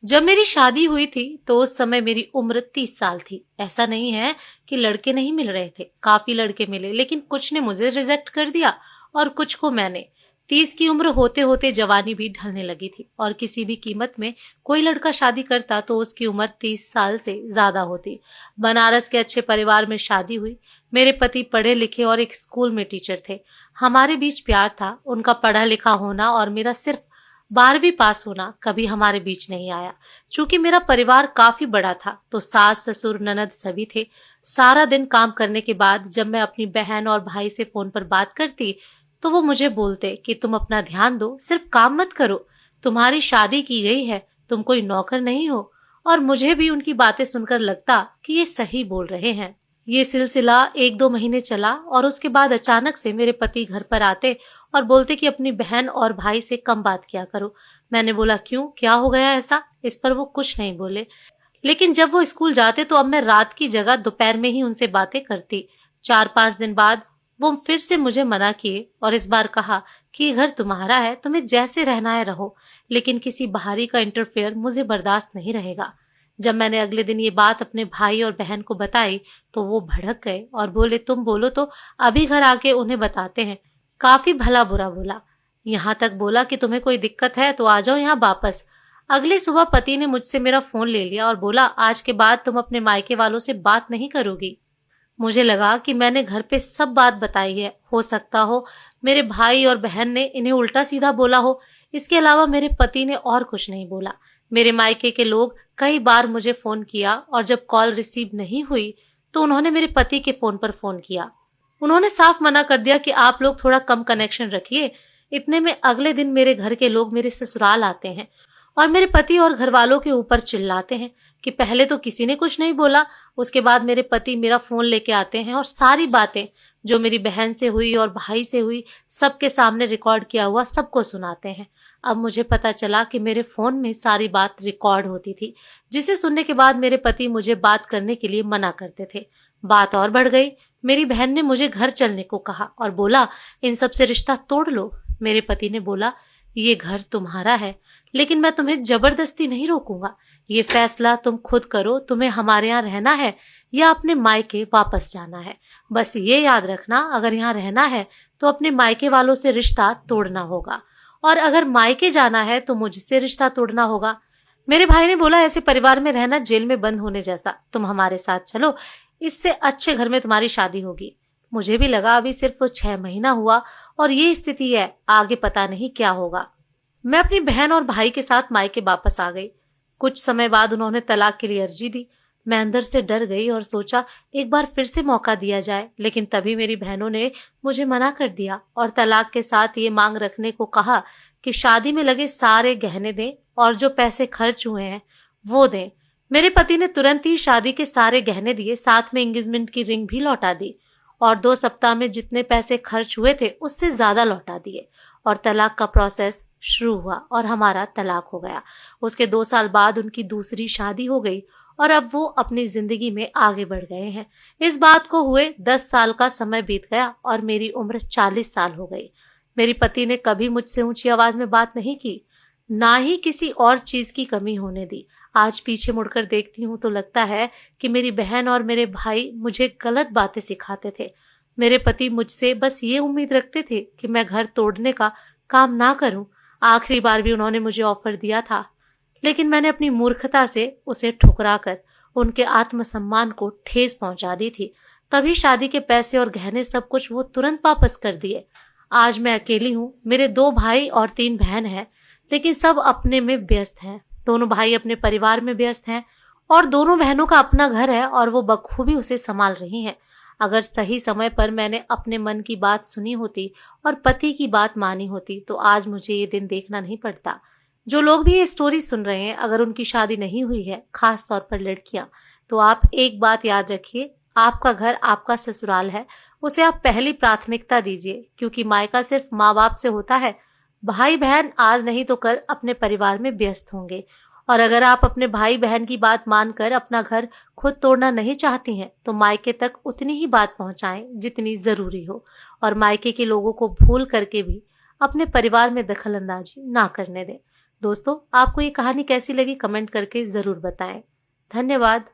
जब मेरी शादी हुई थी तो उस समय मेरी उम्र 30 साल थी। ऐसा नहीं है कि लड़के नहीं मिल रहे थे, काफी लड़के मिले, लेकिन कुछ ने मुझे रिजेक्ट कर दिया और कुछ को मैंने। 30 की उम्र होते होते जवानी भी ढलने लगी थी और किसी भी कीमत में कोई लड़का शादी करता तो उसकी उम्र 30 साल से ज्यादा होती। बनारस के अच्छे परिवार में शादी हुई। मेरे पति पढ़े लिखे और एक स्कूल में टीचर थे। हमारे बीच प्यार था। उनका पढ़ा लिखा होना और मेरा सिर्फ 12वीं पास होना कभी हमारे बीच नहीं आया। चूंकि मेरा परिवार काफी बड़ा था तो सास ससुर ननद सभी थे। सारा दिन काम करने के बाद जब मैं अपनी बहन और भाई से फोन पर बात करती तो वो मुझे बोलते कि तुम अपना ध्यान दो, सिर्फ काम मत करो, तुम्हारी शादी की गई है, तुम कोई नौकर नहीं हो। और मुझे भी उनकी बातें सुनकर लगता कि ये सही बोल रहे हैं। ये सिलसिला 1-2 महीने चला और उसके बाद अचानक से मेरे पति घर पर आते और बोलते कि अपनी बहन और भाई से कम बात किया करो। मैंने बोला क्यों, क्या हो गया ऐसा? इस पर वो कुछ नहीं बोले। लेकिन जब वो स्कूल जाते तो अब मैं रात की जगह दोपहर में ही उनसे बातें करती। 4-5 दिन बाद वो फिर से मुझे मना किए और इस बार कहा कि ये घर तुम्हारा है, तुम्हें जैसे रहना है रहो, लेकिन किसी बाहरी का इंटरफेयर मुझे बर्दाश्त नहीं रहेगा। जब मैंने अगले दिन ये बात अपने भाई और बहन को बताई तो वो भड़क गए और बोले तुम बोलो तो अभी घर आके उन्हें बताते हैं। काफी भला बुरा बोला। यहाँ तक बोला कि तुम्हें कोई दिक्कत है तो आ जाओ यहाँ वापस। अगली सुबह पति ने मुझसे मेरा फोन ले लिया और बोला आज के बाद तुम अपने मायके वालों से बात नहीं करोगी। मुझे लगा कि मैंने घर पे सब बात बताई है। हो सकता हो मेरे भाई और बहन ने इन्हें उल्टा सीधा बोला हो। इसके अलावा मेरे पति ने और कुछ नहीं बोला। मेरे मायके के लोग कई बार मुझे फोन किया और जब कॉल रिसीव नहीं हुई तो उन्होंने मेरे पति के फोन पर फोन किया। उन्होंने साफ मना कर दिया कि आप लोग थोड़ा कम कनेक्शन रखिए। इतने में अगले दिन मेरे घर के लोग मेरे ससुराल आते हैं और मेरे पति और घर वालों के ऊपर चिल्लाते हैं कि पहले तो किसी ने कुछ नहीं बोला, उसके बाद मेरे पति मेरा फोन लेके आते हैं और सारी बातें जो मेरी बहन से हुई और भाई से हुई सबके सामने रिकॉर्ड किया हुआ सबको सुनाते हैं। अब मुझे पता चला कि मेरे फोन में सारी बात रिकॉर्ड होती थी, जिसे सुनने के बाद मेरे पति मुझे बात करने के लिए मना करते थे। बात और बढ़ गई। मेरी बहन ने मुझे घर चलने को कहा और बोला इन सब से रिश्ता तोड़ लो। मेरे पति ने बोला ये घर तुम्हारा है, लेकिन मैं तुम्हें जबरदस्ती नहीं रोकूंगा। ये फैसला तुम खुद करो, तुम्हें हमारे यहाँ रहना है या अपने मायके वापस जाना है। बस ये याद रखना, अगर यहाँ रहना है तो अपने मायके वालों से रिश्ता तोड़ना होगा और अगर मायके जाना है तो मुझसे रिश्ता तोड़ना होगा। मेरे भाई ने बोला ऐसे परिवार में रहना जेल में बंद होने जैसा, तुम हमारे साथ चलो, इससे अच्छे घर में तुम्हारी शादी होगी। मुझे भी लगा अभी सिर्फ 6 महीना हुआ और ये स्थिति है, आगे पता नहीं क्या होगा। मैं अपनी बहन और भाई के साथ मायके वापस आ गई। कुछ समय बाद उन्होंने तलाक के लिए अर्जी दी। मैं अंदर से डर गई और सोचा एक बार फिर से मौका दिया जाए, लेकिन तभी मेरी बहनों ने मुझे मना कर दिया और तलाक के साथ ये मांग रखने को कहा कि शादी में लगे सारे गहने दें और जो पैसे खर्च हुए हैं वो दें। मेरे पति ने तुरंत ही शादी के सारे गहने दिए, साथ में एंगेजमेंट की रिंग भी लौटा दी और 2 सप्ताह में जितने पैसे खर्च हुए थे उससे ज्यादा लौटा दिए और तलाक का प्रोसेस शुरू हुआ और हमारा तलाक हो गया। उसके 2 साल बाद उनकी दूसरी शादी हो गई और अब वो अपनी जिंदगी में आगे बढ़ गए हैं। इस बात को हुए 10 साल का समय बीत गया और मेरी उम्र 40 साल हो गई। मेरे पति ने कभी मुझसे ऊंची आवाज में बात नहीं की, ना ही किसी और चीज की कमी होने दी। आज पीछे मुड़कर देखती हूँ तो लगता है कि मेरी बहन और मेरे भाई मुझे गलत बातें सिखाते थे। मेरे पति मुझसे बस ये उम्मीद रखते थे कि मैं घर तोड़ने का काम ना करूं। आखिरी बार भी उन्होंने मुझे ऑफर दिया था, लेकिन मैंने अपनी मूर्खता से उसे ठुकराकर उनके आत्मसम्मान को ठेस पहुंचा दी थी। तभी शादी के पैसे और गहने सब कुछ वो तुरंत वापस कर दिए। आज मैं अकेली हूँ। मेरे 2 भाई और 3 बहन हैं, लेकिन सब अपने में व्यस्त हैं। दोनों भाई अपने परिवार में व्यस्त हैं और दोनों बहनों का अपना घर है और वो बखूबी उसे संभाल रही हैं। अगर सही समय पर मैंने अपने मन की बात सुनी होती और पति की बात मानी होती तो आज मुझे ये दिन देखना नहीं पड़ता। जो लोग भी ये स्टोरी सुन रहे हैं, अगर उनकी शादी नहीं हुई है, खास तौर पर लड़कियां, तो आप एक बात याद रखिए, आपका घर आपका ससुराल है, उसे आप पहली प्राथमिकता दीजिए, क्योंकि मायका सिर्फ माँ बाप से होता है। भाई बहन आज नहीं तो कल अपने परिवार में व्यस्त होंगे और अगर आप अपने भाई बहन की बात मानकर अपना घर खुद तोड़ना नहीं चाहती हैं तो मायके तक उतनी ही बात पहुंचाएं जितनी जरूरी हो और मायके के लोगों को भूल करके भी अपने परिवार में दखल अंदाजी ना करने दें। दोस्तों, आपको ये कहानी कैसी लगी कमेंट करके जरूर बताएं। धन्यवाद।